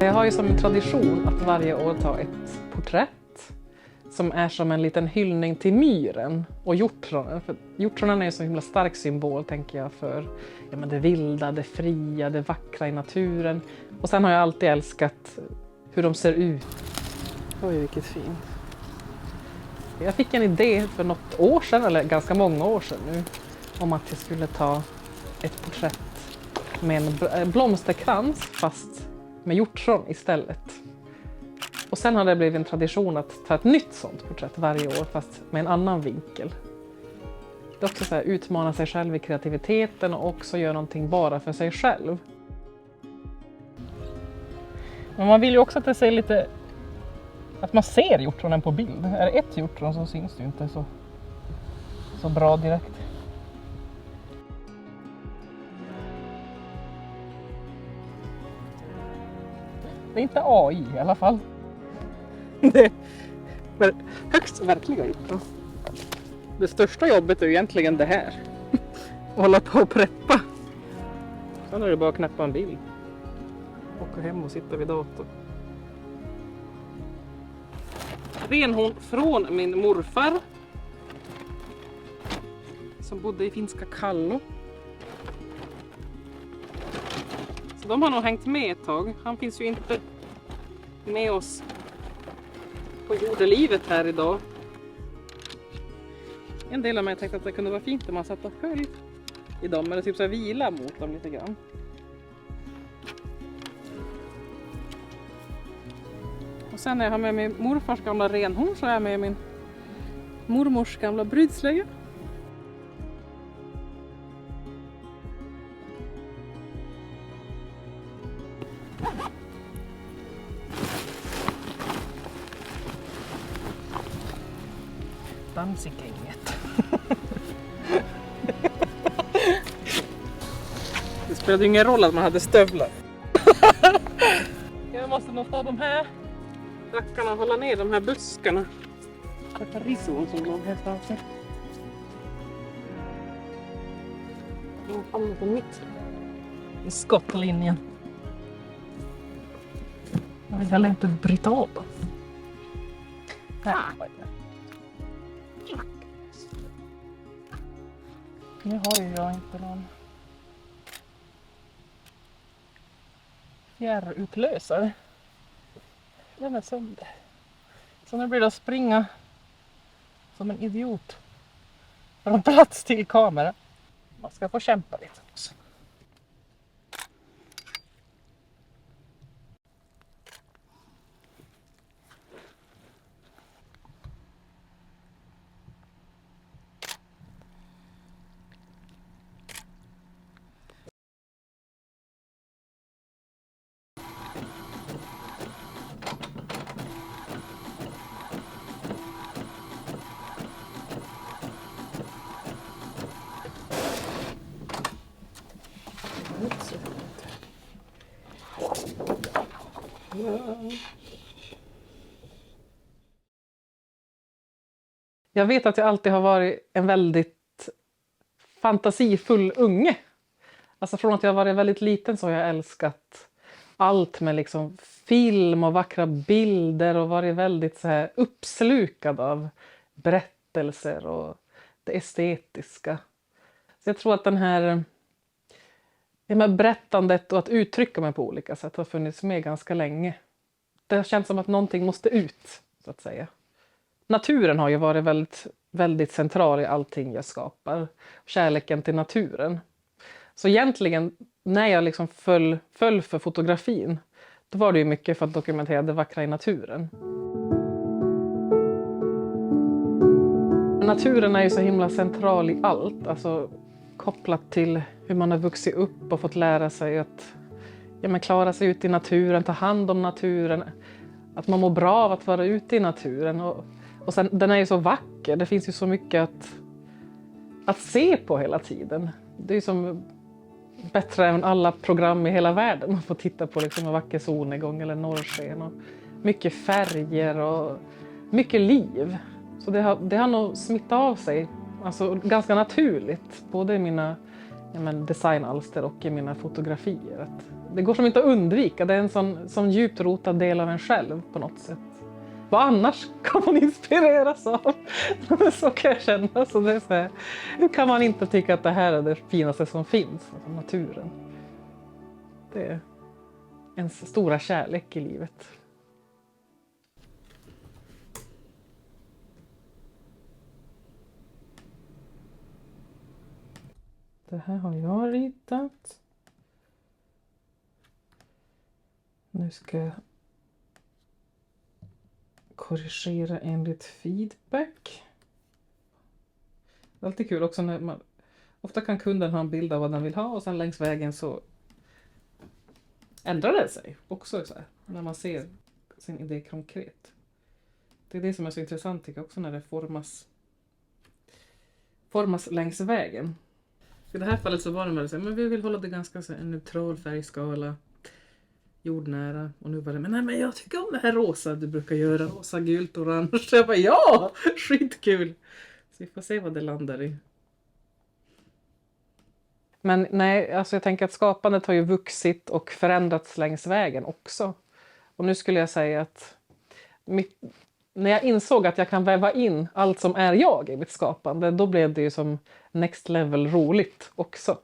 Jag har ju som en tradition att varje år ta ett porträtt som är som en liten hyllning till myren och hjortronen. För hjortronen är en så himla stark symbol, tänker jag, för det vilda, det fria, det vackra i naturen. Och sen har jag alltid älskat hur de ser ut. Oj, vilket fint. Jag fick en idé för något år sedan, eller ganska många år sedan nu, om att jag skulle ta ett porträtt med en blomsterkrans fast med hjortron istället. Och sen har det blivit en tradition att ta ett nytt sånt porträtt varje år fast med en annan vinkel. Det är också så här, utmana sig själv i kreativiteten och också göra någonting bara för sig själv. Men man vill ju också att det ser lite, att man ser hjortronen på bild. Är det ett hjortron så syns det ju inte så bra direkt. Det är inte AI i alla fall. Det är högst verkliga hjortron. Det största jobbet är ju egentligen det här. Att hålla på och preppa. Sen är det bara att knäppa en bild. Åka hem och sitta vid datorn. Renhorn från min morfar. Som bodde i finska Kallo. Så de har nog hängt med ett tag. Han finns ju inte med oss på jordelivet här idag. En del av mig tänkte att det kunde vara fint om man satt och höll i dem. Eller typ så här vila mot dem lite grann. Och sen när jag har med mig morfars gamla renhorn så är jag med min mormors gamla brydslöja. Dansgänget. Det spelade ingen roll att man hade stövlar. Jag måste nog ta de här rackarna och hålla ner de här buskarna. Rison som låg här framför. Jag hamnar på mitt i skottlinjen. Jag vill heller inte bryta av dem. Här var det. Nu har ju jag inte någon fjärrutlösare. Den är sönder. Så nu blir det att springa som en idiot från plats till kamera. Man ska få kämpa lite också. Jag vet att jag alltid har varit en väldigt fantasifull unge. Alltså från att jag varit väldigt liten så har jag älskat allt med liksom film och vackra bilder och varit väldigt så här uppslukad av berättelser och det estetiska. Så jag tror att det här berättandet och att uttrycka mig på olika sätt har funnits med ganska länge. Det har känts som att någonting måste ut, så att säga. Naturen har ju varit väldigt, väldigt central i allting jag skapar. Kärleken till naturen. Så egentligen, när jag liksom föll för fotografin, då var det ju mycket för att dokumentera det vackra i naturen. Naturen är ju så himla central i allt. Alltså kopplat till hur man har vuxit upp och fått lära sig att klara sig ute i naturen, ta hand om naturen. Att man mår bra av att vara ute i naturen. Och sen, den är ju så vacker. Det finns ju så mycket att se på hela tiden. Det är ju som bättre än alla program i hela världen. Man får titta på liksom en vacker solnedgång eller norrsken. Och mycket färger och mycket liv. Så det har nog smittat av sig. Alltså ganska naturligt. Både i mina designalster och i mina fotografier. Att det går som inte att undvika, det är en sån djupt rotad del av en själv på något sätt. Vad annars kan man inspireras av? Så kan jag känna. Så det är så här, hur kan man inte tycka att det här är det finaste som finns, alltså naturen? Det är ens stora kärlek i livet. Det här har jag ritat. Nu ska jag korrigera enligt feedback. Det är alltid kul också när man... Ofta kan kunden ha en bild av vad den vill ha och sen längs vägen så ändrar det sig också så här, när man ser sin idé konkret. Det är det som är så intressant tycker jag också när det formas längs vägen. I det här fallet så var det så här, men vi vill hålla det ganska så en neutral färgskala, jordnära, och nu var det, men jag tycker om det här rosa du brukar göra, rosa, gult, orange. Så jag bara, ja, skitkul! Så vi får se vad det landar i. Men nej, alltså jag tänker att skapandet har ju vuxit och förändrats längs vägen också. Och nu skulle jag säga att när jag insåg att jag kan väva in allt som är jag i mitt skapande, då blev det ju som next level roligt också.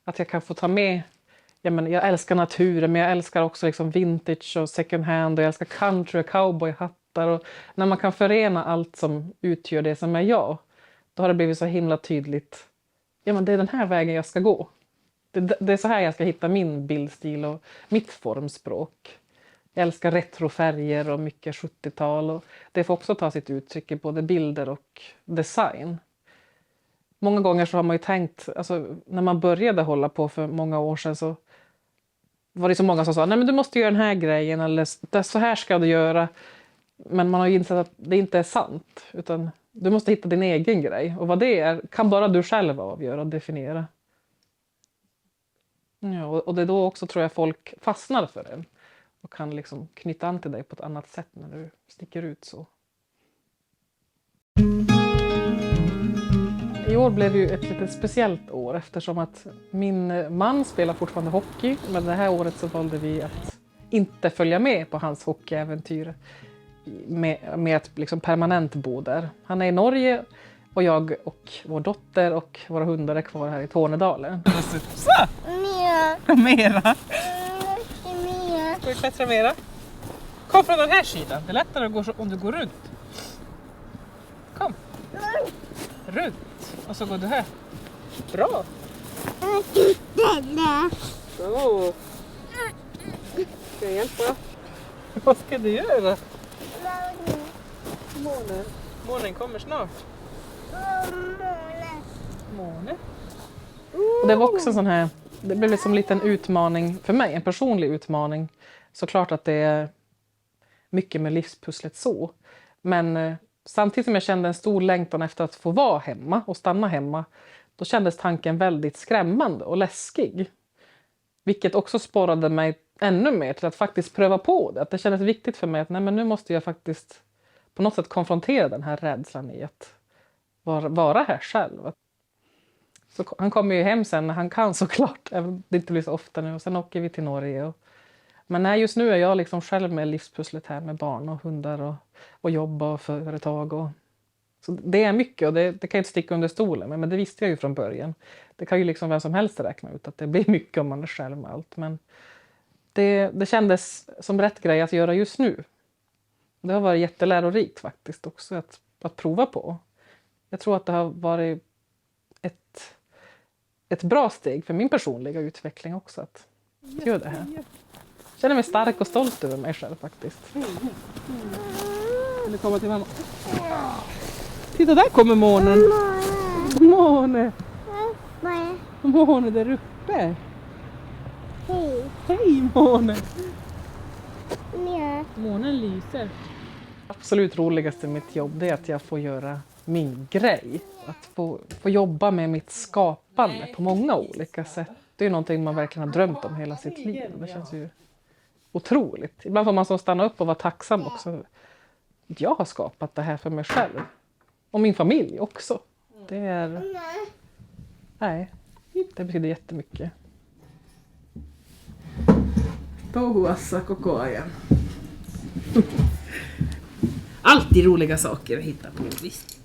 Att jag kan få ta med, jag älskar naturen men jag älskar också liksom vintage och second hand och jag älskar country och cowboyhattar. Och när man kan förena allt som utgör det som är jag, då har det blivit så himla tydligt. Det är den här vägen jag ska gå. Det är så här jag ska hitta min bildstil och mitt formspråk. Jag älskar retrofärger och mycket 70-tal. Och det får också ta sitt uttryck i både bilder och design. Många gånger så har man ju tänkt, alltså när man började hålla på för många år sedan så var det så många som sa, nej men du måste göra den här grejen eller så här ska du göra. Men man har ju insett att det inte är sant, utan du måste hitta din egen grej. Och vad det är kan bara du själv avgöra och definiera. Ja, och det är då också tror jag folk fastnar för det. Och kan liksom knyta an till dig på ett annat sätt när du sticker ut så. I år blev det ju ett lite speciellt år eftersom att min man spelar fortfarande hockey. Men det här året så valde vi att inte följa med på hans hockeyäventyr. Med att liksom permanent bo där. Han är i Norge och jag och vår dotter och våra hundar är kvar här i Tornedalen. Mera. Ska vi klättra mera? Kom från den här sidan. Det är lättare att gå om du går runt. Kom. Runt. Och så går du här. Bra. Så. Ska jag hjälpa? Vad ska du göra? Månen kommer snart. Måne. Och det var också en sån här, det blev liksom en liten utmaning för mig, en personlig utmaning. Såklart att det är mycket med livspusslet så. Men samtidigt som jag kände en stor längtan efter att få vara hemma och stanna hemma, då kändes tanken väldigt skrämmande och läskig. Vilket också sporrade mig ännu mer till att faktiskt pröva på det. Att det kändes viktigt för mig att nej, men nu måste jag faktiskt på något sätt konfrontera den här rädslan i att vara här själv. Så han kommer ju hem sen när han kan såklart, även om det inte blir så ofta nu. Och sen åker vi till Norge. Men nej, just nu är jag liksom själv med livspusslet här med barn och hundar och jobb och företag. Så det är mycket och det kan jag inte sticka under stolen men det visste jag ju från början. Det kan ju liksom vem som helst räkna ut att det blir mycket om man är själv med allt. Men det kändes som rätt grej att göra just nu. Det har varit jättelärorikt faktiskt också att prova på. Jag tror att det har varit ett bra steg för min personliga utveckling också att göra det här. Jag känner mig stark och stolt över mig själv faktiskt. Vill du komma till mamma? Titta, där kommer månen. Måne där uppe. Hej. Hej måne. Ja. Månen lyser. Absolut roligaste med mitt jobb det är att jag får göra min grej. Att få jobba med mitt skapande på många olika sätt. Det är någonting man verkligen har drömt om hela sitt liv. Det känns ju otroligt. Ibland får man så stanna upp och vara tacksam också. Jag har skapat det här för mig själv. Och min familj också. Det är... Nej. Det betyder jättemycket. Touhuassa koko ajan. Alltid roliga saker att hitta på, visst.